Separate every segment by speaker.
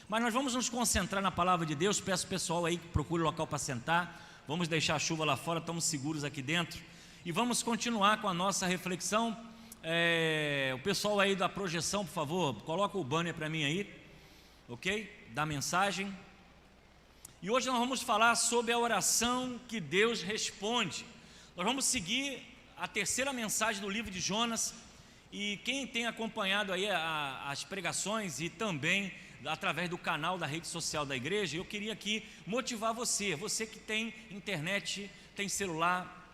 Speaker 1: mas nós vamos nos concentrar na palavra de Deus. Peço ao pessoal aí que procure local para sentar. Vamos deixar a chuva lá fora, estamos seguros aqui dentro. E vamos continuar com a nossa reflexão. O pessoal aí da projeção, por favor, coloca o banner para mim aí, ok? Da mensagem. E hoje nós vamos falar sobre a oração que Deus responde. Nós vamos seguir a terceira mensagem do livro de Jonas. E quem tem acompanhado aí as pregações e também através do canal da rede social da igreja, eu queria aqui motivar você que tem internet, tem celular,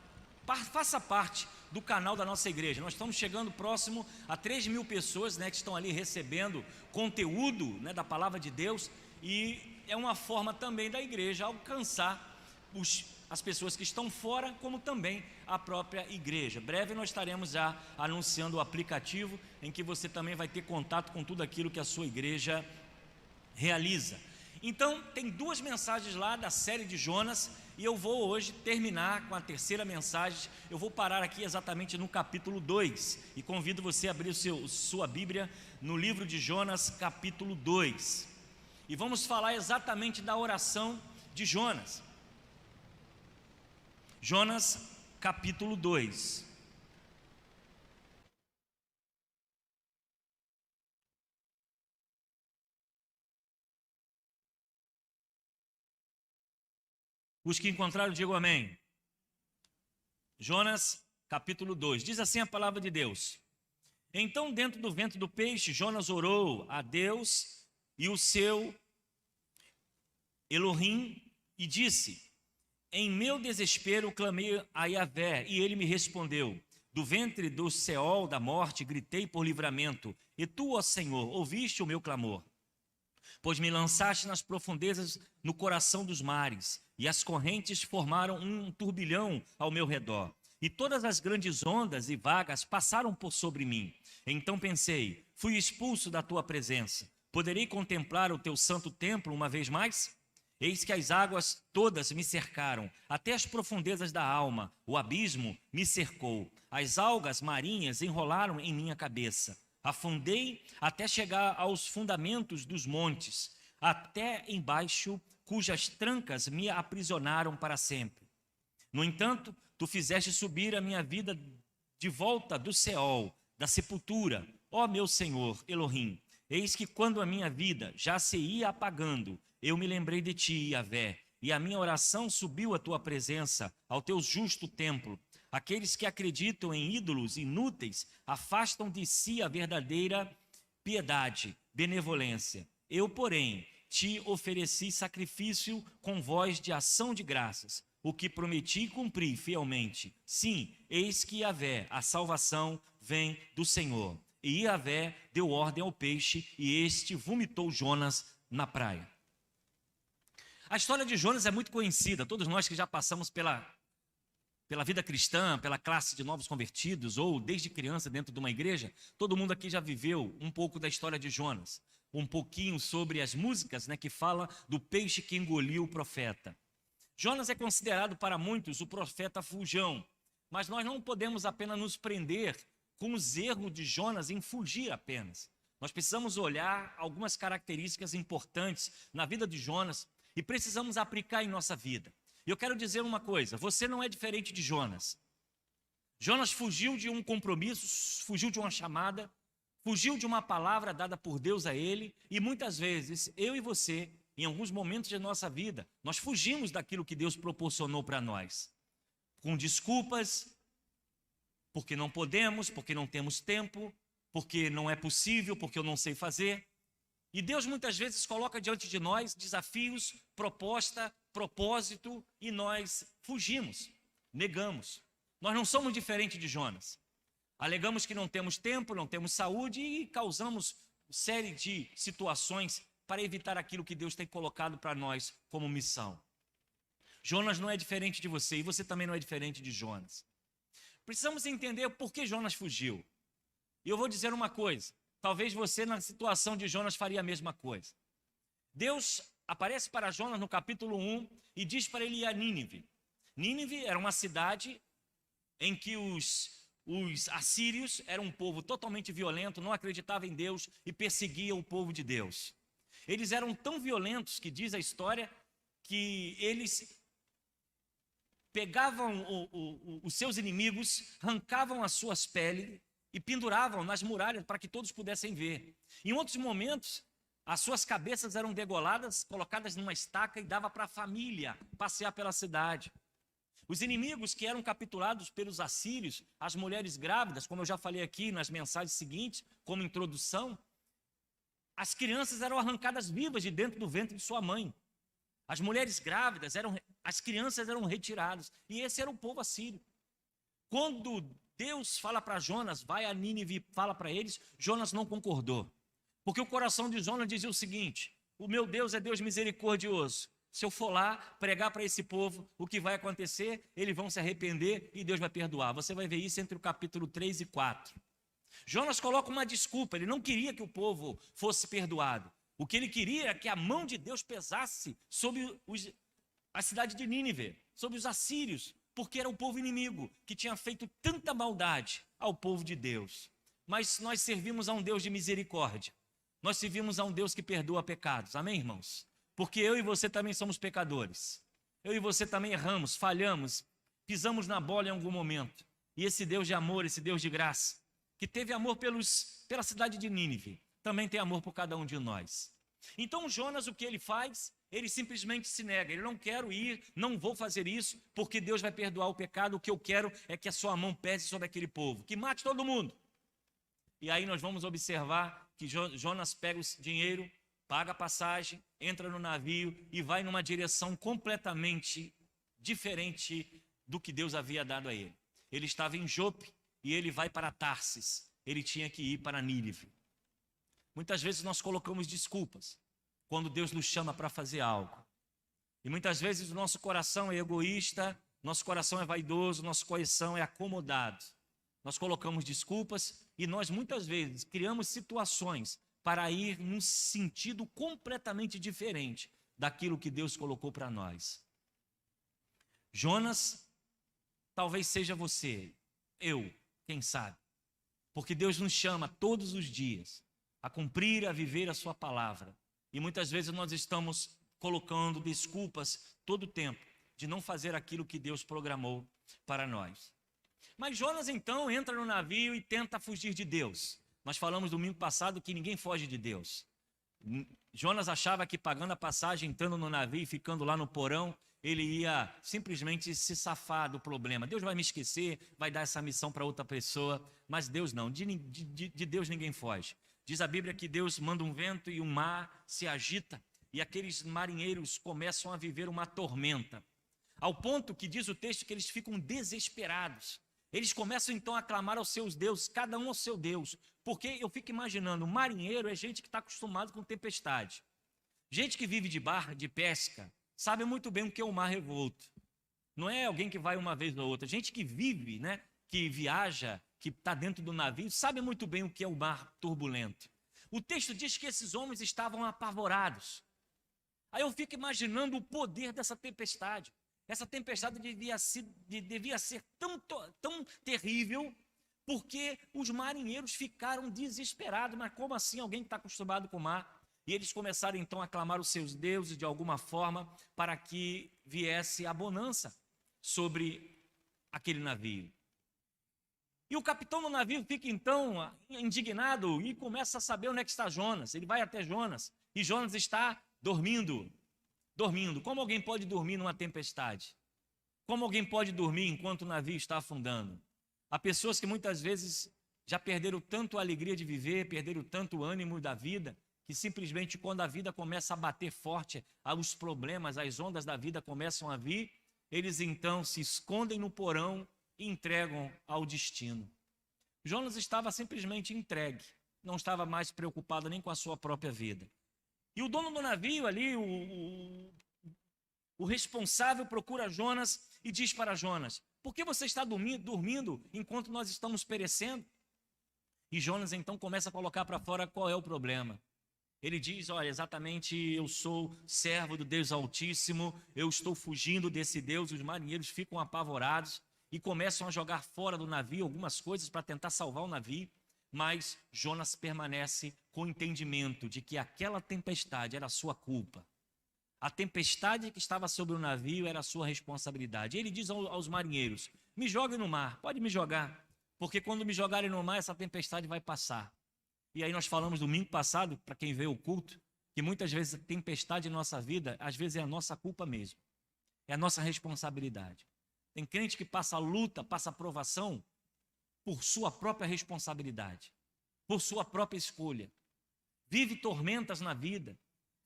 Speaker 1: faça parte do canal da nossa igreja. Nós estamos chegando próximo a 3.000 pessoas, que estão ali recebendo conteúdo, da palavra de Deus, e é uma forma também da igreja alcançar as pessoas que estão fora, como também a própria igreja. Breve nós estaremos já anunciando o aplicativo, em que você também vai ter contato com tudo aquilo que a sua igreja realiza. Então, tem duas mensagens lá da série de Jonas, e eu vou hoje terminar com a terceira mensagem. Eu vou parar aqui exatamente no capítulo 2, e convido você a abrir sua Bíblia no livro de Jonas, capítulo 2, e vamos falar exatamente da oração de Jonas. Jonas, capítulo 2. Os que encontraram, digam amém. Jonas, capítulo 2. Diz assim a palavra de Deus: Então, dentro do ventre do peixe, Jonas orou a Deus e o seu Elohim e disse: Em meu desespero clamei a Yahvé, e ele me respondeu. Do ventre do Seol, da morte, gritei por livramento, e tu, ó Senhor, ouviste o meu clamor. Pois me lançaste nas profundezas, no coração dos mares, e as correntes formaram um turbilhão ao meu redor, e todas as grandes ondas e vagas passaram por sobre mim. Então pensei, fui expulso da tua presença, poderei contemplar o teu santo templo uma vez mais? Eis que as águas todas me cercaram, até as profundezas da alma, o abismo me cercou, as algas marinhas enrolaram em minha cabeça. Afundei até chegar aos fundamentos dos montes, até embaixo, cujas trancas me aprisionaram para sempre. No entanto, tu fizeste subir a minha vida de volta do Seol, da sepultura, ó meu Senhor Elohim. Eis que quando a minha vida já se ia apagando, eu me lembrei de ti, Yahvé, e a minha oração subiu à tua presença, ao teu justo templo. Aqueles que acreditam em ídolos inúteis afastam de si a verdadeira piedade, benevolência. Eu, porém, te ofereci sacrifício com voz de ação de graças, o que prometi e cumpri fielmente. Sim, eis que Yahvé, a salvação, vem do Senhor. E Yahvé deu ordem ao peixe, e este vomitou Jonas na praia. A história de Jonas é muito conhecida, todos nós que já passamos pela vida cristã, pela classe de novos convertidos, ou desde criança dentro de uma igreja, todo mundo aqui já viveu um pouco da história de Jonas, um pouquinho sobre as músicas, que fala do peixe que engoliu o profeta. Jonas é considerado para muitos o profeta fujão, mas nós não podemos apenas nos prender com os erros de Jonas em fugir apenas. Nós precisamos olhar algumas características importantes na vida de Jonas e precisamos aplicar em nossa vida. E eu quero dizer uma coisa, você não é diferente de Jonas. Jonas fugiu de um compromisso, fugiu de uma chamada, fugiu de uma palavra dada por Deus a ele, e muitas vezes, eu e você, em alguns momentos de nossa vida, nós fugimos daquilo que Deus proporcionou para nós, com desculpas, porque não podemos, porque não temos tempo, porque não é possível, porque eu não sei fazer. E Deus muitas vezes coloca diante de nós desafios, proposta, propósito, e nós fugimos, negamos. Nós não somos diferentes de Jonas. Alegamos que não temos tempo, não temos saúde e causamos série de situações para evitar aquilo que Deus tem colocado para nós como missão. Jonas não é diferente de você e você também não é diferente de Jonas. Precisamos entender por que Jonas fugiu. E eu vou dizer uma coisa, talvez você na situação de Jonas faria a mesma coisa. Deus aparece para Jonas no capítulo 1 e diz para ele ir a Nínive. Nínive era uma cidade em que os assírios eram um povo totalmente violento, não acreditava em Deus e perseguia o povo de Deus. Eles eram tão violentos, que diz a história, que eles pegavam os seus inimigos, arrancavam as suas peles e penduravam nas muralhas para que todos pudessem ver. Em outros momentos, as suas cabeças eram degoladas, colocadas numa estaca e dava para a família passear pela cidade. Os inimigos que eram capturados pelos assírios, as mulheres grávidas, como eu já falei aqui nas mensagens seguintes, como introdução, as crianças eram arrancadas vivas de dentro do ventre de sua mãe. As mulheres grávidas, as crianças eram retiradas. E esse era o povo assírio. Quando Deus fala para Jonas, vai a Nínive e fala para eles, Jonas não concordou. Porque o coração de Jonas dizia o seguinte: o meu Deus é Deus misericordioso. Se eu for lá pregar para esse povo, o que vai acontecer? Eles vão se arrepender e Deus vai perdoar. Você vai ver isso entre o capítulo 3 e 4. Jonas coloca uma desculpa, ele não queria que o povo fosse perdoado. O que ele queria era que a mão de Deus pesasse sobre a cidade de Nínive, sobre os assírios, porque era o povo inimigo que tinha feito tanta maldade ao povo de Deus. Mas nós servimos a um Deus de misericórdia. Nós servimos a um Deus que perdoa pecados. Amém, irmãos? Porque eu e você também somos pecadores. Eu e você também erramos, falhamos, pisamos na bola em algum momento. E esse Deus de amor, esse Deus de graça, que teve amor pela cidade de Nínive, também tem amor por cada um de nós. Então Jonas, o que ele faz? Ele simplesmente se nega. Ele: não quero ir, não vou fazer isso, porque Deus vai perdoar o pecado. O que eu quero é que a sua mão pese sobre aquele povo, que mate todo mundo. E aí nós vamos observar que Jonas pega o dinheiro, paga a passagem, entra no navio e vai numa direção completamente diferente do que Deus havia dado a ele. Ele estava em Jope e ele vai para Tarsis. Ele tinha que ir para Nínive. Muitas vezes nós colocamos desculpas quando Deus nos chama para fazer algo. E muitas vezes o nosso coração é egoísta, nosso coração é vaidoso, nosso coração é acomodado. Nós colocamos desculpas e nós muitas vezes criamos situações para ir num sentido completamente diferente daquilo que Deus colocou para nós. Jonas talvez seja você, eu, quem sabe. Porque Deus nos chama todos os dias a cumprir, a viver a sua palavra. E muitas vezes nós estamos colocando desculpas todo o tempo de não fazer aquilo que Deus programou para nós. Mas Jonas então entra no navio e tenta fugir de Deus. Nós falamos domingo passado que ninguém foge de Deus. Jonas achava que pagando a passagem, entrando no navio e ficando lá no porão, ele ia simplesmente se safar do problema. Deus vai me esquecer, vai dar essa missão para outra pessoa. Mas Deus não, de Deus ninguém foge. Diz a Bíblia que Deus manda um vento e o mar se agita. E aqueles marinheiros começam a viver uma tormenta. Ao ponto que diz o texto que eles ficam desesperados. Eles começam então a clamar aos seus deuses, cada um ao seu Deus. Porque eu fico imaginando, marinheiro é gente que está acostumado com tempestade. Gente que vive de barra, de pesca, sabe muito bem o que é o mar revolto. Não é alguém que vai uma vez ou outra. Gente que vive, né, que viaja, que está dentro do navio, sabe muito bem o que é o mar turbulento. O texto diz que esses homens estavam apavorados. Aí eu fico imaginando o poder dessa tempestade. Essa tempestade devia ser tão terrível, porque os marinheiros ficaram desesperados. Mas como assim alguém que está acostumado com o mar? E eles começaram então a clamar os seus deuses de alguma forma para que viesse a bonança sobre aquele navio. E o capitão do navio fica então indignado e começa a saber onde é que está Jonas. Ele vai até Jonas e Jonas está dormindo. Como alguém pode dormir numa tempestade? Como alguém pode dormir enquanto o navio está afundando? Há pessoas que muitas vezes já perderam tanto a alegria de viver, perderam tanto o ânimo da vida, que simplesmente quando a vida começa a bater forte, os problemas, as ondas da vida começam a vir, eles então se escondem no porão e entregam ao destino. Jonas estava simplesmente entregue, não estava mais preocupado nem com a sua própria vida. E o dono do navio ali, o responsável, procura Jonas e diz para Jonas: por que você está dormindo enquanto nós estamos perecendo? E Jonas então começa a colocar para fora qual é o problema. Ele diz: olha, exatamente, eu sou servo do Deus Altíssimo, eu estou fugindo desse Deus. Os marinheiros ficam apavorados e começam a jogar fora do navio algumas coisas para tentar salvar o navio. mas Jonas permanece com o entendimento de que aquela tempestade era sua culpa. A tempestade que estava sobre o navio era sua responsabilidade. Ele diz aos marinheiros: me joguem no mar, pode me jogar, porque quando me jogarem no mar, essa tempestade vai passar. E aí nós falamos domingo passado, para quem vê o culto, que muitas vezes a tempestade em nossa vida, às vezes é a nossa culpa mesmo. É a nossa responsabilidade. Tem crente que passa luta, passa provação por sua própria responsabilidade, por sua própria escolha. Vive tormentas na vida.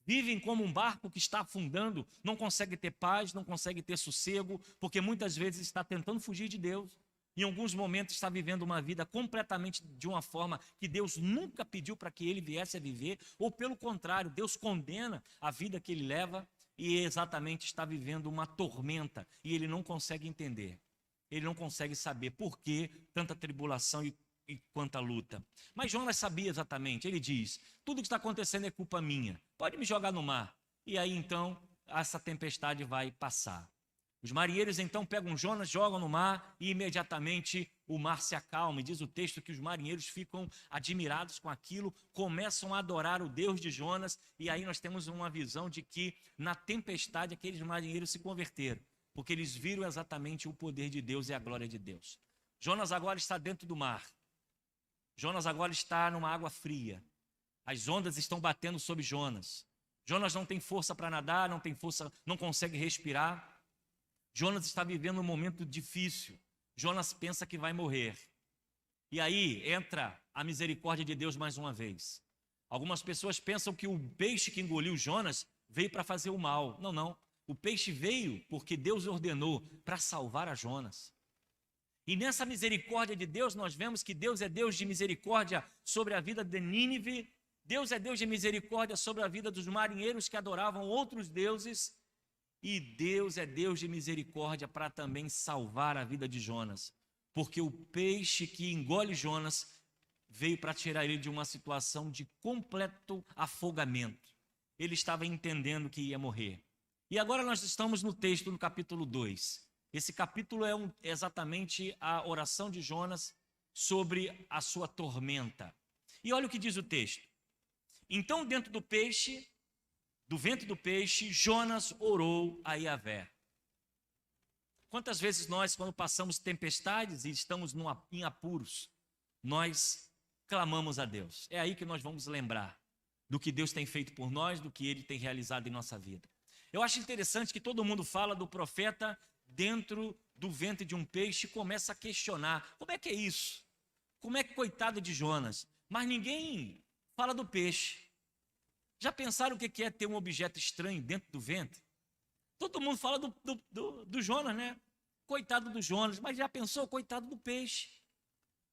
Speaker 1: Vivem como um barco que está afundando, não consegue ter paz, não consegue ter sossego, porque muitas vezes está tentando fugir de Deus. Em alguns momentos está vivendo uma vida completamente de uma forma que Deus nunca pediu para que ele viesse a viver, ou pelo contrário, Deus condena a vida que ele leva e exatamente está vivendo uma tormenta e ele não consegue entender. Ele não consegue saber por que tanta tribulação e quanta luta. Mas Jonas sabia exatamente. Ele diz: tudo que está acontecendo é culpa minha, pode me jogar no mar. E aí então essa tempestade vai passar. Os marinheiros então pegam Jonas, jogam no mar e imediatamente o mar se acalma. E diz o texto que os marinheiros ficam admirados com aquilo, começam a adorar o Deus de Jonas. E aí nós temos uma visão de que na tempestade aqueles marinheiros se converteram, porque eles viram exatamente o poder de Deus e a glória de Deus. Jonas agora está dentro do mar. Jonas agora está numa água fria. As ondas estão batendo sobre Jonas. Jonas não tem força para nadar, não tem força, não consegue respirar. Jonas está vivendo um momento difícil. Jonas pensa que vai morrer. E aí entra a misericórdia de Deus mais uma vez. Algumas pessoas pensam que o peixe que engoliu Jonas veio para fazer o mal. Não, não. O peixe veio porque Deus ordenou para salvar a Jonas. E nessa misericórdia de Deus, nós vemos que Deus é Deus de misericórdia sobre a vida de Nínive. Deus é Deus de misericórdia sobre a vida dos marinheiros que adoravam outros deuses. E Deus é Deus de misericórdia para também salvar a vida de Jonas. Porque o peixe que engole Jonas veio para tirar ele de uma situação de completo afogamento. Ele estava entendendo que ia morrer. E agora nós estamos no texto, no capítulo 2. Esse capítulo é exatamente a oração de Jonas sobre a sua tormenta. E olha o que diz o texto. Então, dentro do peixe, do ventre do peixe, Jonas orou a Yahvé. Quantas vezes nós, quando passamos tempestades e estamos em apuros, nós clamamos a Deus? É aí que nós vamos lembrar do que Deus tem feito por nós, do que Ele tem realizado em nossa vida. Eu acho interessante que todo mundo fala do profeta dentro do ventre de um peixe e começa a questionar: como é que é isso? Como é que coitado de Jonas? Mas ninguém fala do peixe. Já pensaram o que é ter um objeto estranho dentro do ventre? Todo mundo fala do Jonas, né? Coitado do Jonas, mas já pensou, coitado do peixe?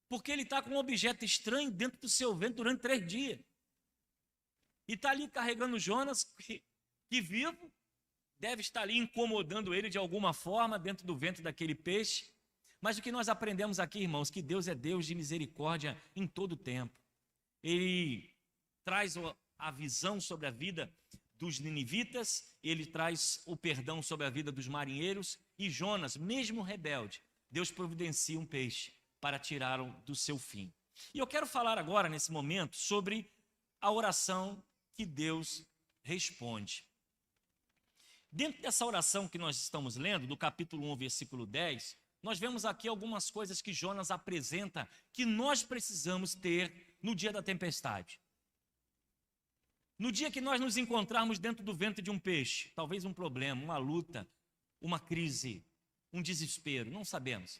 Speaker 1: Porque ele está com um objeto estranho dentro do seu ventre durante 3 dias. E está ali carregando Jonas, que vivo, deve estar ali incomodando ele de alguma forma dentro do ventre daquele peixe. Mas o que nós aprendemos aqui, irmãos, que Deus é Deus de misericórdia em todo o tempo. Ele traz a visão sobre a vida dos ninivitas, ele traz o perdão sobre a vida dos marinheiros, e Jonas, mesmo rebelde, Deus providencia um peixe para tirá-lo do seu fim. E eu quero falar agora, nesse momento, sobre a oração que Deus responde. Dentro dessa oração que nós estamos lendo, do capítulo 1, versículo 10, nós vemos aqui algumas coisas que Jonas apresenta que nós precisamos ter no dia da tempestade. No dia que nós nos encontrarmos dentro do ventre de um peixe, talvez um problema, uma luta, uma crise, um desespero, não sabemos.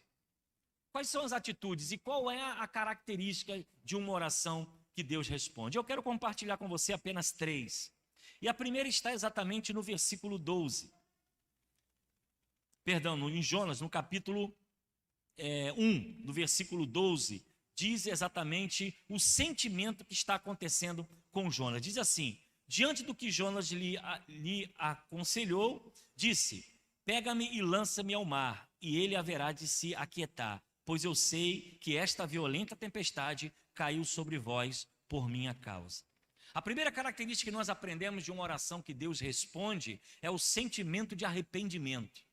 Speaker 1: Quais são as atitudes e qual é a característica de uma oração que Deus responde? Eu quero compartilhar com você apenas 3. E a primeira está exatamente no versículo 12. Perdão, em Jonas, no capítulo 1, no versículo 12, diz exatamente o sentimento que está acontecendo com Jonas. Diz assim: diante do que Jonas lhe aconselhou, disse: pega-me e lança-me ao mar, e ele haverá de se aquietar, pois eu sei que esta violenta tempestade caiu sobre vós por minha causa. A primeira característica que nós aprendemos de uma oração que Deus responde é o sentimento de arrependimento.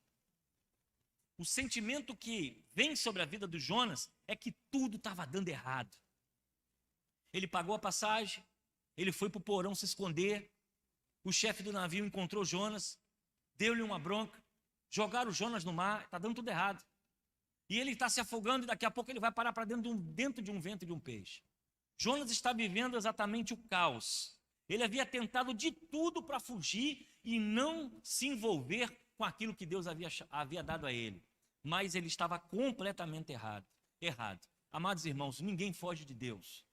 Speaker 1: O sentimento que vem sobre a vida do Jonas é que tudo estava dando errado. Ele pagou a passagem, ele foi para o porão se esconder, o chefe do navio encontrou Jonas, deu-lhe uma bronca, jogaram Jonas no mar, está dando tudo errado. E ele está se afogando e daqui a pouco ele vai parar para dentro de um ventre de um peixe. Jonas está vivendo exatamente o caos. Ele havia tentado de tudo para fugir e não se envolver com aquilo que Deus havia dado a ele. Mas ele estava completamente errado. Amados irmãos, ninguém foge de Deus.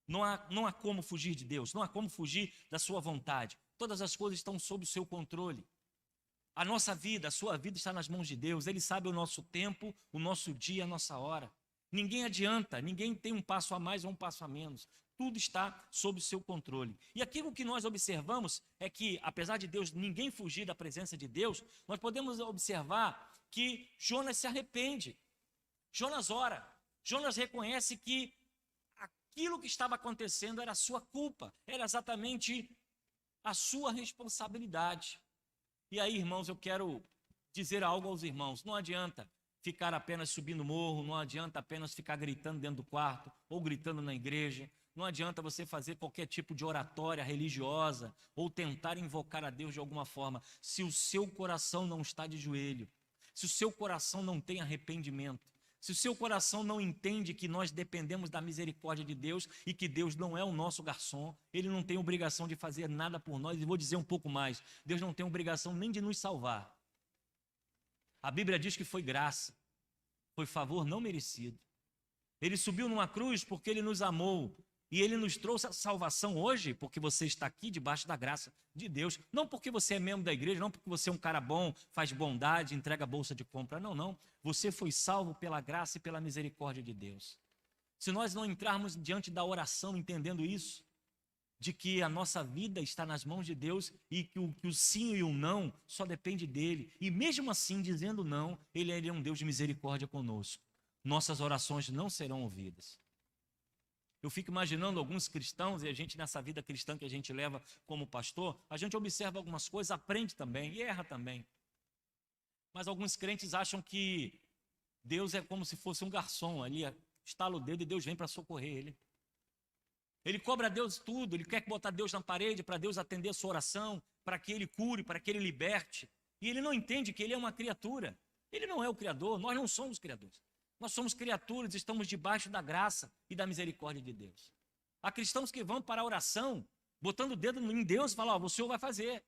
Speaker 1: Não há como fugir de Deus, não há como fugir da sua vontade. Todas as coisas estão sob o seu controle. A nossa vida, a sua vida está nas mãos de Deus. Ele sabe o nosso tempo, o nosso dia, a nossa hora. Ninguém adianta, ninguém tem um passo a mais ou um passo a menos. Tudo está sob o seu controle. E aquilo que nós observamos é que, apesar de Deus, ninguém fugir da presença de Deus, nós podemos observar que Jonas se arrepende. Jonas ora. Jonas reconhece que aquilo que estava acontecendo era a sua culpa, era exatamente a sua responsabilidade. E aí, irmãos, eu quero dizer algo aos irmãos. Não adianta ficar apenas subindo o morro, não adianta apenas ficar gritando dentro do quarto ou gritando na igreja. Não adianta você fazer qualquer tipo de oratória religiosa ou tentar invocar a Deus de alguma forma, se o seu coração não está de joelho, se o seu coração não tem arrependimento, se o seu coração não entende que nós dependemos da misericórdia de Deus e que Deus não é o nosso garçom, Ele não tem obrigação de fazer nada por nós, e vou dizer um pouco mais, Deus não tem obrigação nem de nos salvar. A Bíblia diz que foi graça, foi favor não merecido. Ele subiu numa cruz porque Ele nos amou, e Ele nos trouxe a salvação hoje, porque você está aqui debaixo da graça de Deus. Não porque você é membro da igreja, não porque você é um cara bom, faz bondade, entrega bolsa de compra. Não. Você foi salvo pela graça e pela misericórdia de Deus. Se nós não entrarmos diante da oração entendendo isso, de que a nossa vida está nas mãos de Deus e que o sim e o não só depende dEle. E mesmo assim, dizendo não, Ele é um Deus de misericórdia conosco. Nossas orações não serão ouvidas. Eu fico imaginando alguns cristãos, e a gente nessa vida cristã que a gente leva como pastor, a gente observa algumas coisas, aprende também e erra também. Mas alguns crentes acham que Deus é como se fosse um garçom ali, estala o dedo e Deus vem para socorrer ele. Ele cobra a Deus tudo, ele quer botar Deus na parede para Deus atender a sua oração, para que ele cure, para que ele liberte. E ele não entende que ele é uma criatura. Ele não é o Criador, nós não somos criadores. Nós somos criaturas, estamos debaixo da graça e da misericórdia de Deus. Há cristãos que vão para a oração, botando o dedo em Deus e falam, o Senhor vai fazer,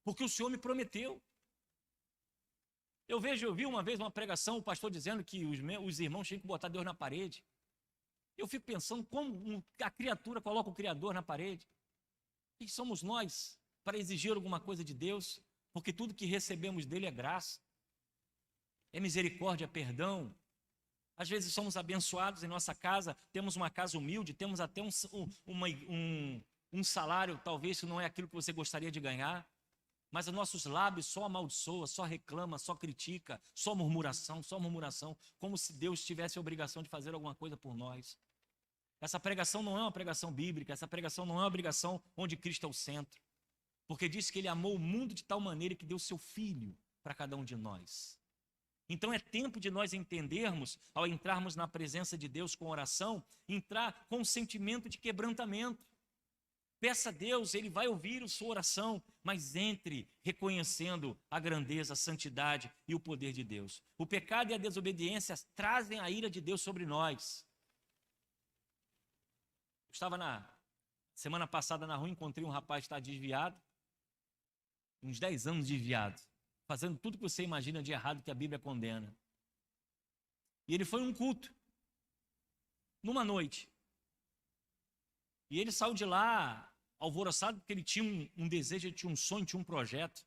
Speaker 1: porque o Senhor me prometeu. Eu vi uma vez uma pregação, o pastor dizendo que os irmãos tinham que botar Deus na parede. Eu fico pensando como a criatura coloca o Criador na parede. E somos nós para exigir alguma coisa de Deus, porque tudo que recebemos dele é graça, é misericórdia, é perdão. Às vezes somos abençoados em nossa casa, temos uma casa humilde, temos até um salário, talvez que não é aquilo que você gostaria de ganhar, mas os nossos lábios só amaldiçoa, só reclama, só critica, só murmuração, como se Deus tivesse a obrigação de fazer alguma coisa por nós. Essa pregação não é uma pregação bíblica, essa pregação não é uma pregação onde Cristo é o centro, porque diz que Ele amou o mundo de tal maneira que deu seu Filho para cada um de nós. Então é tempo de nós entendermos, ao entrarmos na presença de Deus com oração, entrar com um sentimento de quebrantamento. Peça a Deus, Ele vai ouvir a sua oração, mas entre reconhecendo a grandeza, a santidade e o poder de Deus. O pecado e a desobediência trazem a ira de Deus sobre nós. Eu estava semana passada na rua, encontrei um rapaz que está desviado, uns 10 anos desviado, fazendo tudo que você imagina de errado que a Bíblia condena. E ele foi a um culto, numa noite. E ele saiu de lá alvoroçado porque ele tinha um desejo, ele tinha um sonho, tinha um projeto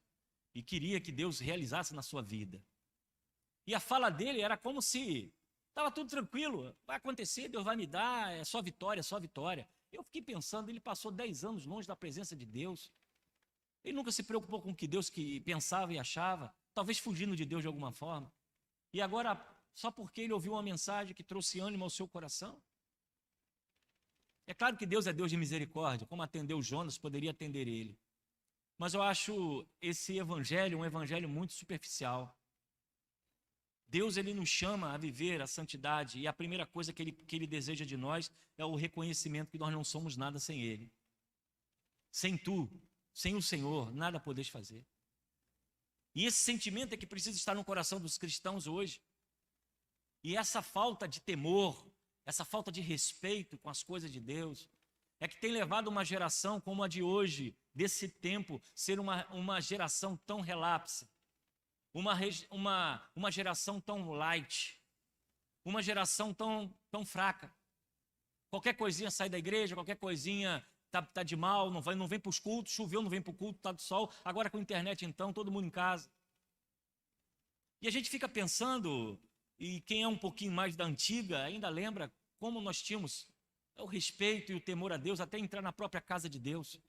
Speaker 1: e queria que Deus realizasse na sua vida. E a fala dele era como se estava tudo tranquilo, vai acontecer, Deus vai me dar, é só vitória, é só vitória. Eu fiquei pensando, ele passou 10 anos longe da presença de Deus. Ele nunca se preocupou com o que Deus pensava e achava, talvez fugindo de Deus de alguma forma. E agora, só porque ele ouviu uma mensagem que trouxe ânimo ao seu coração? É claro que Deus é Deus de misericórdia, como atendeu Jonas, poderia atender ele. Mas eu acho esse evangelho um evangelho muito superficial. Deus, ele nos chama a viver a santidade, e a primeira coisa que ele deseja de nós é o reconhecimento que nós não somos nada sem Ele. Sem tu, sem o Senhor, nada podes fazer. E esse sentimento é que precisa estar no coração dos cristãos hoje. E essa falta de temor, essa falta de respeito com as coisas de Deus, é que tem levado uma geração como a de hoje, desse tempo, ser uma geração tão relapsa, uma geração tão light, uma geração tão fraca. Qualquer coisinha sai da igreja, qualquer coisinha tá de mal, não vem para os cultos, choveu, não vem para o culto, está do sol, agora com a internet então, todo mundo em casa. E a gente fica pensando, e quem é um pouquinho mais da antiga ainda lembra como nós tínhamos o respeito e o temor a Deus até entrar na própria casa de Deus.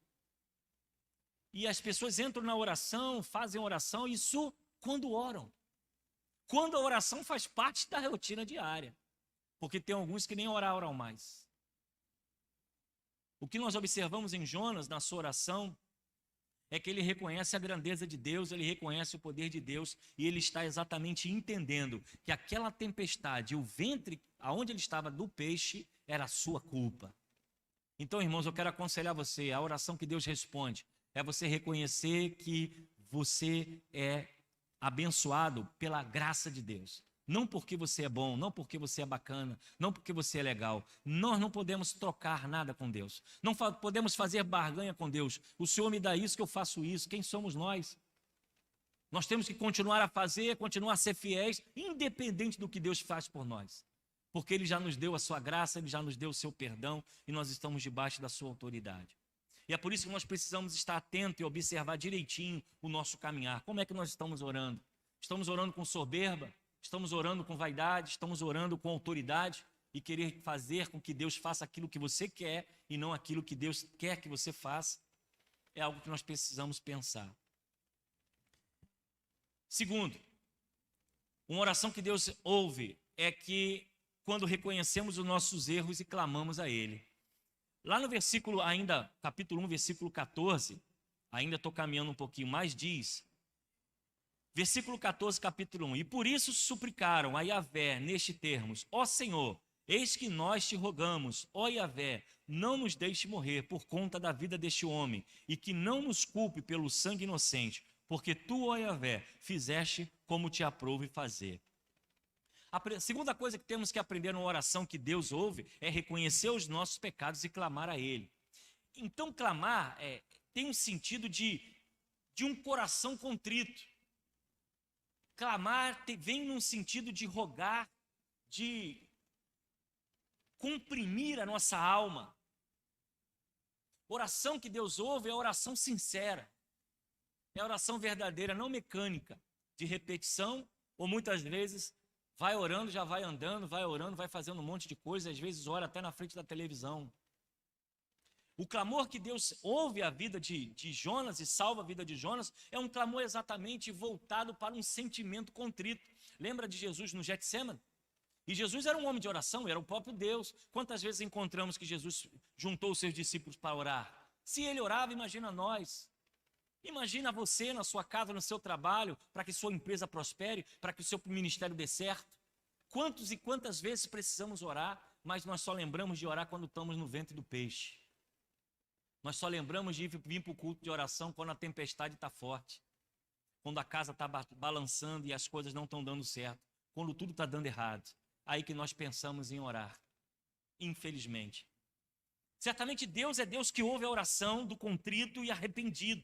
Speaker 1: E as pessoas entram na oração, fazem oração, isso quando oram. Quando a oração faz parte da rotina diária. Porque tem alguns que nem oram mais. O que nós observamos em Jonas, na sua oração, é que ele reconhece a grandeza de Deus, ele reconhece o poder de Deus, e ele está exatamente entendendo que aquela tempestade, o ventre aonde ele estava do peixe, era a sua culpa. Então, irmãos, eu quero aconselhar você, a oração que Deus responde é você reconhecer que você é abençoado pela graça de Deus. Não porque você é bom, não porque você é bacana, não porque você é legal. Nós não podemos trocar nada com Deus. Não podemos fazer barganha com Deus. O Senhor me dá isso, que eu faço isso. Quem somos nós? Nós temos que continuar a fazer, continuar a ser fiéis, independente do que Deus faz por nós. Porque Ele já nos deu a sua graça, Ele já nos deu o seu perdão e nós estamos debaixo da sua autoridade. E é por isso que nós precisamos estar atentos e observar direitinho o nosso caminhar. Como é que nós estamos orando? Estamos orando com soberba? Estamos orando com vaidade? Estamos orando com autoridade? E querer fazer com que Deus faça aquilo que você quer e não aquilo que Deus quer que você faça? É algo que nós precisamos pensar. Segundo, uma oração que Deus ouve é que quando reconhecemos os nossos erros e clamamos a Ele. Lá no versículo, ainda, capítulo 1, versículo 14, ainda estou caminhando um pouquinho mais, diz, versículo 14, capítulo 1, e por isso suplicaram a Yahvé neste termos, ó Senhor, eis que nós te rogamos, ó Yahvé, não nos deixe morrer por conta da vida deste homem, e que não nos culpe pelo sangue inocente, porque tu, ó Yahvé, fizeste como te aprouve fazer. A segunda coisa que temos que aprender numa oração que Deus ouve é reconhecer os nossos pecados e clamar a Ele. Então, clamar tem um sentido de um coração contrito. Clamar vem num sentido de rogar, de comprimir a nossa alma. Oração que Deus ouve é a oração sincera. É a oração verdadeira, não mecânica, de repetição, ou muitas vezes vai orando, já vai andando, vai orando, vai fazendo um monte de coisa, às vezes ora até na frente da televisão. O clamor que Deus ouve a vida de Jonas e salva a vida de Jonas é um clamor exatamente voltado para um sentimento contrito. Lembra de Jesus no Getsêmani? E Jesus era um homem de oração, era o próprio Deus. Quantas vezes encontramos que Jesus juntou os seus discípulos para orar? Se ele orava, imagina nós. Imagina você na sua casa, no seu trabalho, para que sua empresa prospere, para que o seu ministério dê certo. Quantos e quantas vezes precisamos orar, mas nós só lembramos de orar quando estamos no ventre do peixe. Nós só lembramos de vir para o culto de oração quando a tempestade está forte. Quando a casa está balançando e as coisas não estão dando certo. Quando tudo está dando errado. Aí que nós pensamos em orar. Infelizmente. Certamente Deus é Deus que ouve a oração do contrito e arrependido.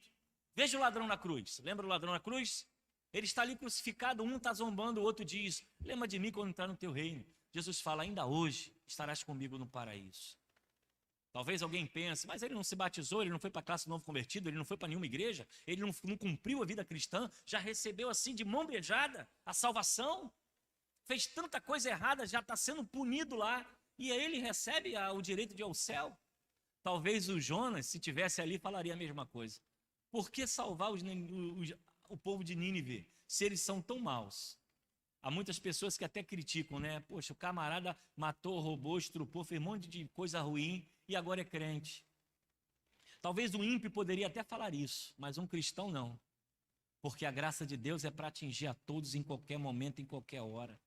Speaker 1: Veja o ladrão na cruz. Lembra o ladrão na cruz? Ele está ali crucificado, um está zombando, o outro diz, lembra de mim quando entrar no teu reino. Jesus fala, ainda hoje estarás comigo no paraíso. Talvez alguém pense, mas ele não se batizou, ele não foi para a classe novo convertido, ele não foi para nenhuma igreja, ele não cumpriu a vida cristã, já recebeu assim de mão beijada a salvação, fez tanta coisa errada, já está sendo punido lá, e aí ele recebe o direito de ir ao céu. Talvez o Jonas, se tivesse ali, falaria a mesma coisa. Por que salvar o povo de Nínive, se eles são tão maus? Há muitas pessoas que até criticam, né? Poxa, o camarada matou, roubou, estrupou, fez um monte de coisa ruim e agora é crente. Talvez o ímpio poderia até falar isso, mas um cristão não. Porque a graça de Deus é para atingir a todos em qualquer momento, em qualquer hora.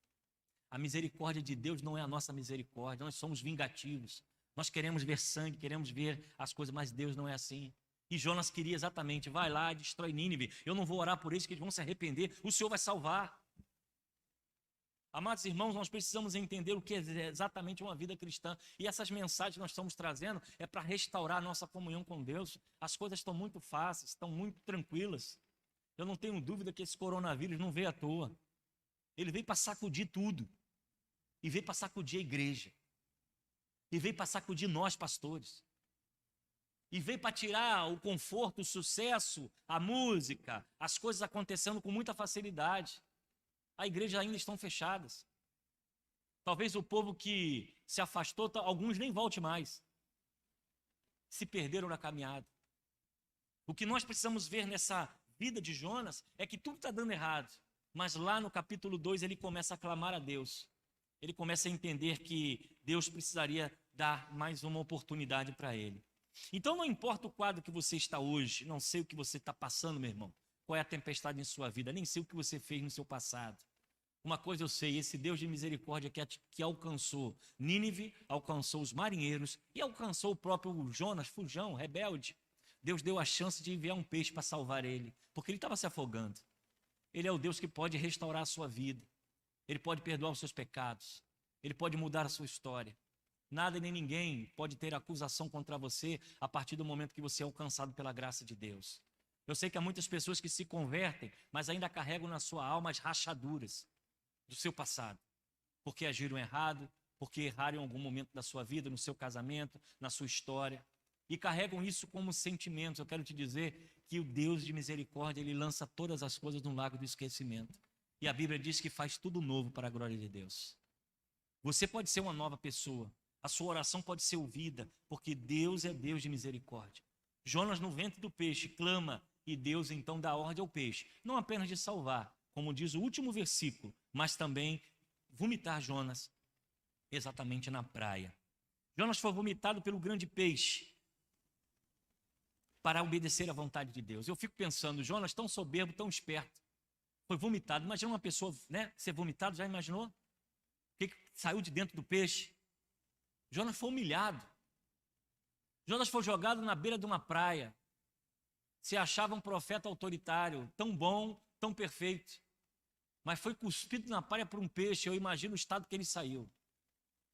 Speaker 1: A misericórdia de Deus não é a nossa misericórdia, nós somos vingativos. Nós queremos ver sangue, queremos ver as coisas, mas Deus não é assim. E Jonas queria exatamente, vai lá e destrói Nínive. Eu não vou orar por eles, que eles vão se arrepender. O Senhor vai salvar. Amados irmãos, nós precisamos entender o que é exatamente uma vida cristã. E essas mensagens que nós estamos trazendo é para restaurar a nossa comunhão com Deus. As coisas estão muito fáceis, estão muito tranquilas. Eu não tenho dúvida que esse coronavírus não veio à toa. Ele veio para sacudir tudo. E veio para sacudir a igreja. E veio para sacudir nós, pastores. E veio para tirar o conforto, o sucesso, a música, as coisas acontecendo com muita facilidade. A igreja ainda estão fechadas. Talvez o povo que se afastou, alguns nem volte mais. Se perderam na caminhada. O que nós precisamos ver nessa vida de Jonas é que tudo está dando errado. Mas lá no capítulo 2 ele começa a clamar a Deus. Ele começa a entender que Deus precisaria dar mais uma oportunidade para ele. Então não importa o quadro que você está hoje, não sei o que você está passando, meu irmão, qual é a tempestade em sua vida, nem sei o que você fez no seu passado. Uma coisa eu sei, esse Deus de misericórdia que alcançou Nínive, alcançou os marinheiros e alcançou o próprio Jonas, fujão, rebelde. Deus deu a chance de enviar um peixe para salvar ele, porque ele estava se afogando. Ele é o Deus que pode restaurar a sua vida. Ele pode perdoar os seus pecados. Ele pode mudar a sua história. Nada e nem ninguém pode ter acusação contra você a partir do momento que você é alcançado pela graça de Deus. Eu sei que há muitas pessoas que se convertem, mas ainda carregam na sua alma as rachaduras do seu passado. Porque agiram errado, porque erraram em algum momento da sua vida, no seu casamento, na sua história. E carregam isso como sentimentos. Eu quero te dizer que o Deus de misericórdia, Ele lança todas as coisas no lago do esquecimento. E a Bíblia diz que faz tudo novo para a glória de Deus. Você pode ser uma nova pessoa. A sua oração pode ser ouvida, porque Deus é Deus de misericórdia. Jonas, no ventre do peixe, clama, e Deus então dá ordem ao peixe, não apenas de salvar, como diz o último versículo, mas também vomitar Jonas exatamente na praia. Jonas foi vomitado pelo grande peixe para obedecer à vontade de Deus. Eu fico pensando, Jonas tão soberbo, tão esperto, foi vomitado. Imagina uma pessoa, né, ser vomitado, já imaginou? O que saiu de dentro do peixe? Jonas foi humilhado. Jonas foi jogado na beira de uma praia. Se achava um profeta autoritário, tão bom, tão perfeito. Mas foi cuspido na praia por um peixe. Eu imagino o estado que ele saiu.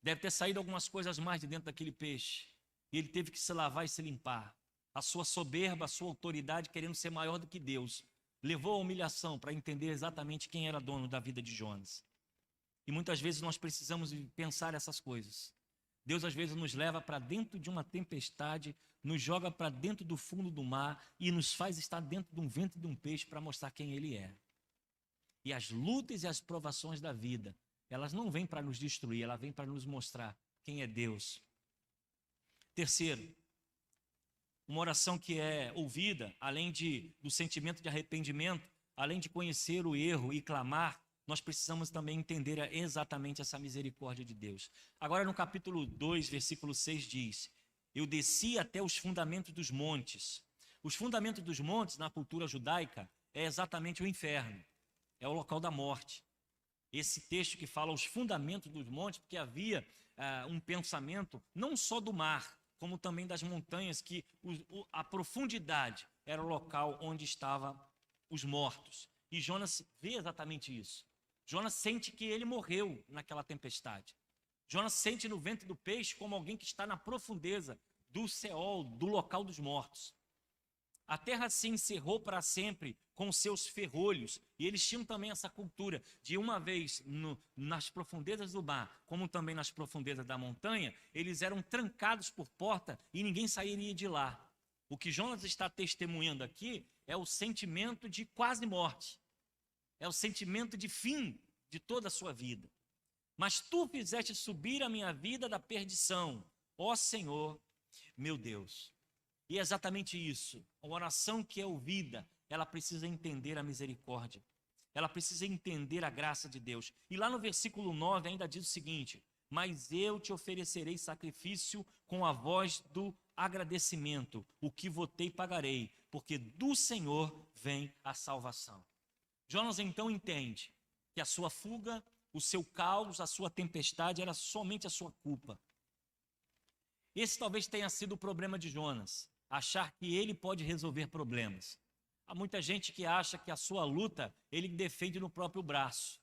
Speaker 1: Deve ter saído algumas coisas mais de dentro daquele peixe. E ele teve que se lavar e se limpar. A sua soberba, a sua autoridade, querendo ser maior do que Deus, levou à humilhação para entender exatamente quem era dono da vida de Jonas. E muitas vezes nós precisamos pensar essas coisas. Deus às vezes nos leva para dentro de uma tempestade, nos joga para dentro do fundo do mar e nos faz estar dentro de um ventre de um peixe para mostrar quem Ele é. E as lutas e as provações da vida, elas não vêm para nos destruir, elas vêm para nos mostrar quem é Deus. Terceiro, uma oração que é ouvida, além do sentimento de arrependimento, além de conhecer o erro e clamar, nós precisamos também entender exatamente essa misericórdia de Deus. Agora no capítulo 2, versículo 6 diz: eu desci até os fundamentos dos montes. Os fundamentos dos montes, na cultura judaica, é exatamente o inferno, é o local da morte. Esse texto que fala os fundamentos dos montes, porque havia um pensamento não só do mar, como também das montanhas, que a profundidade era o local onde estavam os mortos. E Jonas vê exatamente isso. Jonas sente que ele morreu naquela tempestade. Jonas sente no ventre do peixe como alguém que está na profundeza do Seol, do local dos mortos. A terra se encerrou para sempre com seus ferrolhos. E eles tinham também essa cultura de uma vez nas profundezas do mar, como também nas profundezas da montanha, eles eram trancados por porta e ninguém sairia de lá. O que Jonas está testemunhando aqui é o sentimento de quase morte. É o sentimento de fim de toda a sua vida. Mas tu fizeste subir a minha vida da perdição, ó Senhor, meu Deus. E é exatamente isso. Uma oração que é ouvida, ela precisa entender a misericórdia. Ela precisa entender a graça de Deus. E lá no versículo 9 ainda diz o seguinte: mas eu te oferecerei sacrifício com a voz do agradecimento, o que votei pagarei, porque do Senhor vem a salvação. Jonas então entende que a sua fuga, o seu caos, a sua tempestade era somente a sua culpa. Esse talvez tenha sido o problema de Jonas, achar que ele pode resolver problemas. Há muita gente que acha que a sua luta ele defende no próprio braço.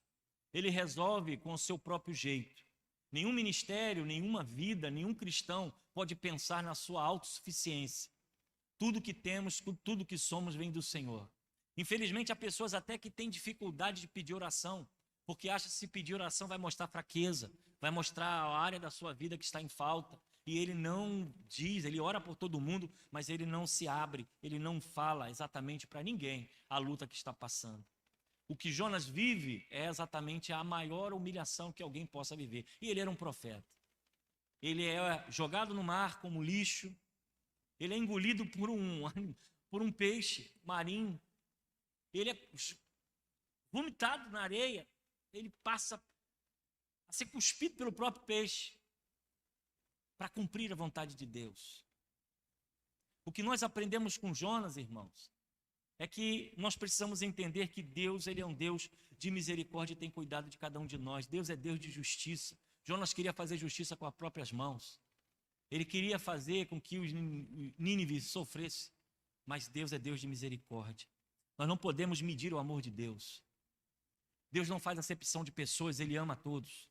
Speaker 1: Ele resolve com o seu próprio jeito. Nenhum ministério, nenhuma vida, nenhum cristão pode pensar na sua autossuficiência. Tudo que temos, tudo que somos vem do Senhor. Infelizmente, há pessoas até que têm dificuldade de pedir oração, porque acham que se pedir oração vai mostrar fraqueza, vai mostrar a área da sua vida que está em falta. E ele não diz, ele ora por todo mundo, mas ele não se abre, ele não fala exatamente para ninguém a luta que está passando. O que Jonas vive é exatamente a maior humilhação que alguém possa viver. E ele era um profeta. Ele é jogado no mar como lixo, ele é engolido por um peixe marinho, ele é vomitado na areia, ele passa a ser cuspido pelo próprio peixe para cumprir a vontade de Deus. O que nós aprendemos com Jonas, irmãos, é que nós precisamos entender que Deus, ele é um Deus de misericórdia e tem cuidado de cada um de nós. Deus é Deus de justiça. Jonas queria fazer justiça com as próprias mãos. Ele queria fazer com que os Nínives sofressem, mas Deus é Deus de misericórdia. Nós não podemos medir o amor de Deus. Deus não faz acepção de pessoas, ele ama a todos.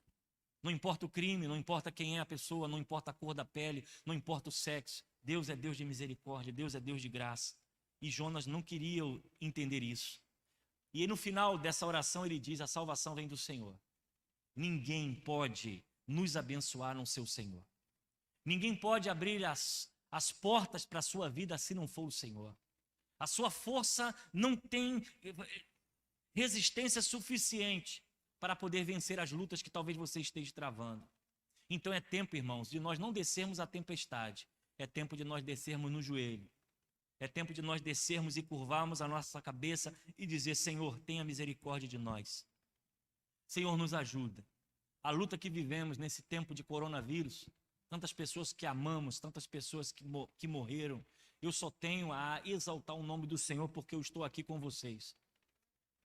Speaker 1: Não importa o crime, não importa quem é a pessoa, não importa a cor da pele, não importa o sexo. Deus é Deus de misericórdia, Deus é Deus de graça. E Jonas não queria entender isso. E no final dessa oração ele diz, a salvação vem do Senhor. Ninguém pode nos abençoar no seu Senhor. Ninguém pode abrir as portas para a sua vida se não for o Senhor. A sua força não tem resistência suficiente para poder vencer as lutas que talvez você esteja travando. Então é tempo, irmãos, de nós não descermos a tempestade. É tempo de nós descermos no joelho. É tempo de nós descermos e curvarmos a nossa cabeça e dizer, Senhor, tenha misericórdia de nós. Senhor, nos ajuda. A luta que vivemos nesse tempo de coronavírus, tantas pessoas que amamos, tantas pessoas que morreram, eu só tenho a exaltar o nome do Senhor porque eu estou aqui com vocês.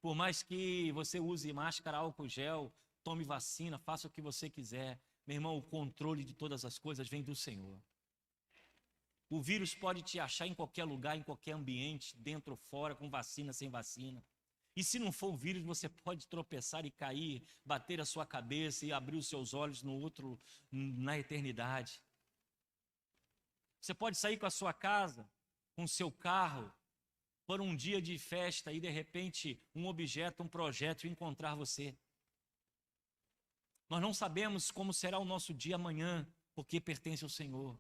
Speaker 1: Por mais que você use máscara, álcool gel, tome vacina, faça o que você quiser, meu irmão, o controle de todas as coisas vem do Senhor. O vírus pode te achar em qualquer lugar, em qualquer ambiente, dentro ou fora, com vacina, sem vacina. E se não for o vírus, você pode tropeçar e cair, bater a sua cabeça e abrir os seus olhos na eternidade. Você pode sair com a sua casa, com o seu carro, por um dia de festa e de repente um objeto, um projeto encontrar você. Nós não sabemos como será o nosso dia amanhã, porque pertence ao Senhor.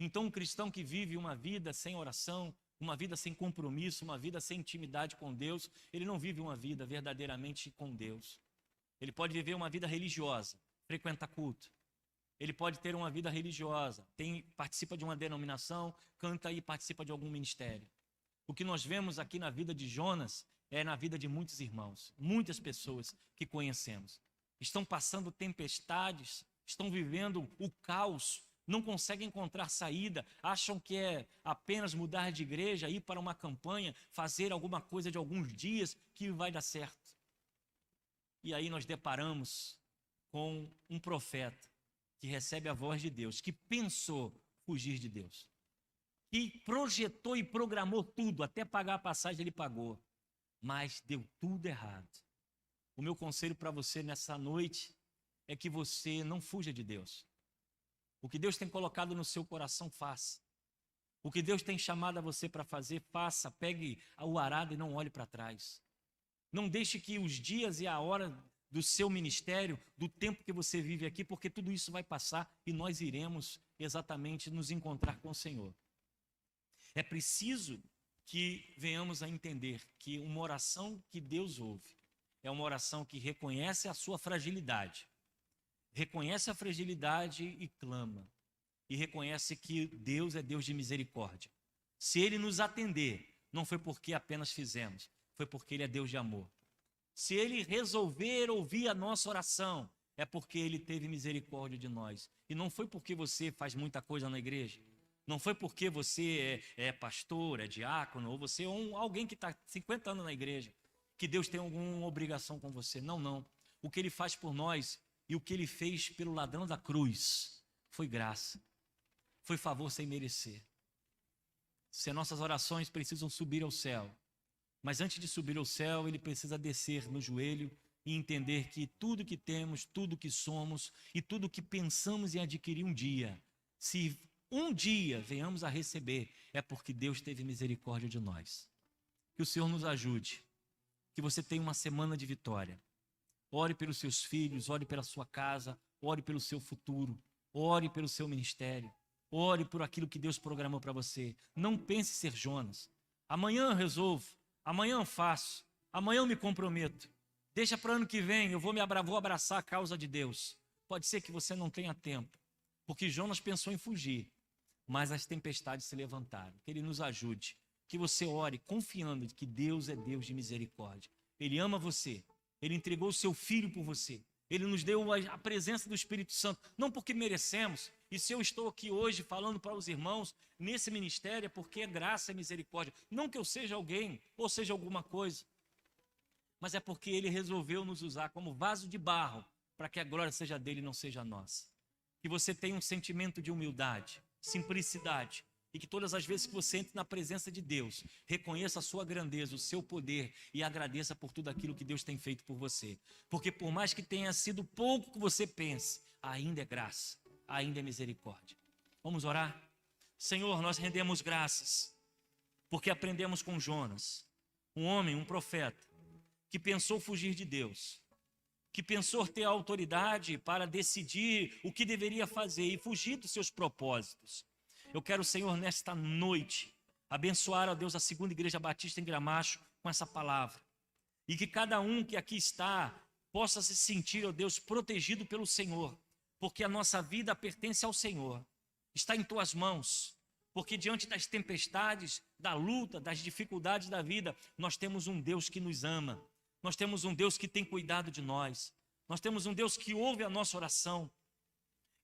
Speaker 1: Então um cristão que vive uma vida sem oração, uma vida sem compromisso, uma vida sem intimidade com Deus, ele não vive uma vida verdadeiramente com Deus. Ele pode viver uma vida religiosa, frequenta culto. Ele pode ter uma vida religiosa, participa de uma denominação, canta e participa de algum ministério. O que nós vemos aqui na vida de Jonas é na vida de muitos irmãos, muitas pessoas que conhecemos. Estão passando tempestades, estão vivendo o caos, não conseguem encontrar saída, acham que é apenas mudar de igreja, ir para uma campanha, fazer alguma coisa de alguns dias que vai dar certo. E aí nós deparamos com um profeta que recebe a voz de Deus, que pensou fugir de Deus, que projetou e programou tudo, até pagar a passagem ele pagou, mas deu tudo errado. O meu conselho para você nessa noite é que você não fuja de Deus. O que Deus tem colocado no seu coração, faça. O que Deus tem chamado a você para fazer, faça. Pegue o arado e não olhe para trás. Não deixe que os dias e a hora do seu ministério, do tempo que você vive aqui, porque tudo isso vai passar e nós iremos exatamente nos encontrar com o Senhor. É preciso que venhamos a entender que uma oração que Deus ouve é uma oração que reconhece a sua fragilidade. Reconhece a fragilidade e clama. E reconhece que Deus é Deus de misericórdia. Se Ele nos atender, não foi porque apenas fizemos, foi porque Ele é Deus de amor. Se Ele resolver ouvir a nossa oração, é porque Ele teve misericórdia de nós. E não foi porque você faz muita coisa na igreja. Não foi porque você é pastor, é diácono, ou você é alguém que está 50 anos na igreja, que Deus tem alguma obrigação com você. Não, não. O que Ele faz por nós e o que Ele fez pelo ladrão da cruz foi graça, foi favor sem merecer. Se nossas orações precisam subir ao céu, mas antes de subir ao céu, Ele precisa descer no joelho e entender que tudo que temos, tudo que somos e tudo que pensamos em adquirir um dia, se um dia venhamos a receber, é porque Deus teve misericórdia de nós. Que o Senhor nos ajude, que você tenha uma semana de vitória. Ore pelos seus filhos, ore pela sua casa, ore pelo seu futuro, ore pelo seu ministério, ore por aquilo que Deus programou para você. Não pense ser Jonas. Amanhã eu resolvo, amanhã eu faço, amanhã eu me comprometo. Deixa para o ano que vem, eu vou abraçar a causa de Deus. Pode ser que você não tenha tempo, porque Jonas pensou em fugir, mas as tempestades se levantaram. Que Ele nos ajude, que você ore confiando que Deus é Deus de misericórdia. Ele ama você, Ele entregou o seu Filho por você, Ele nos deu a presença do Espírito Santo, não porque merecemos. E se eu estou aqui hoje falando para os irmãos nesse ministério, é porque é graça e misericórdia. Não que eu seja alguém ou seja alguma coisa, mas é porque Ele resolveu nos usar como vaso de barro para que a glória seja dele e não seja nossa. Que você tenha um sentimento de humildade, simplicidade, e que todas as vezes que você entre na presença de Deus, reconheça a sua grandeza, o seu poder e agradeça por tudo aquilo que Deus tem feito por você. Porque por mais que tenha sido pouco que você pense, ainda é graça, ainda é misericórdia. Vamos orar? Senhor, nós rendemos graças, porque aprendemos com Jonas, um homem, um profeta, que pensou fugir de Deus, que pensou ter autoridade para decidir o que deveria fazer e fugir dos seus propósitos. Eu quero, Senhor, nesta noite, abençoar, ó Deus, a Segunda Igreja Batista em Gramacho com essa palavra. E que cada um que aqui está possa se sentir, ó Deus, protegido pelo Senhor, porque a nossa vida pertence ao Senhor. Está em Tuas mãos, porque diante das tempestades, da luta, das dificuldades da vida, nós temos um Deus que nos ama. Nós temos um Deus que tem cuidado de nós. Nós temos um Deus que ouve a nossa oração.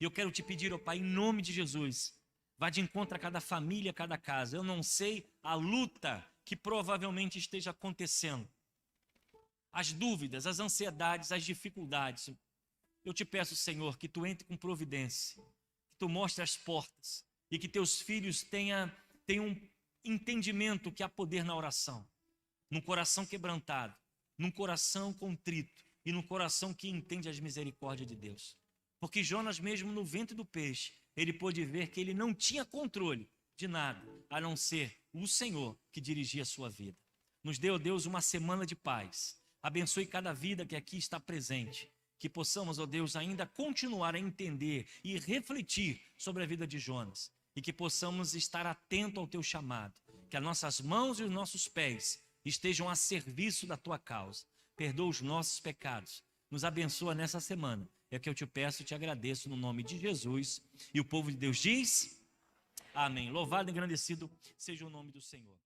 Speaker 1: E eu quero te pedir, ó Pai, em nome de Jesus, vá de encontro a cada família, a cada casa. Eu não sei a luta que provavelmente esteja acontecendo, as dúvidas, as ansiedades, as dificuldades. Eu te peço, Senhor, que Tu entre com providência, que Tu mostre as portas e que Teus filhos tenham um entendimento que há poder na oração, num coração quebrantado, num coração contrito e num coração que entende as misericórdias de Deus. Porque Jonas, mesmo no ventre do peixe, ele pôde ver que ele não tinha controle de nada, a não ser o Senhor que dirigia a sua vida. Nos dê, ó Deus, uma semana de paz. Abençoe cada vida que aqui está presente. Que possamos, ó Deus, ainda continuar a entender e refletir sobre a vida de Jonas. E que possamos estar atentos ao Teu chamado. Que as nossas mãos e os nossos pés estejam a serviço da Tua causa. Perdoa os nossos pecados. Nos abençoa nessa semana. É o que eu te peço e te agradeço no nome de Jesus. E o povo de Deus diz: amém. Louvado e engrandecido seja o nome do Senhor.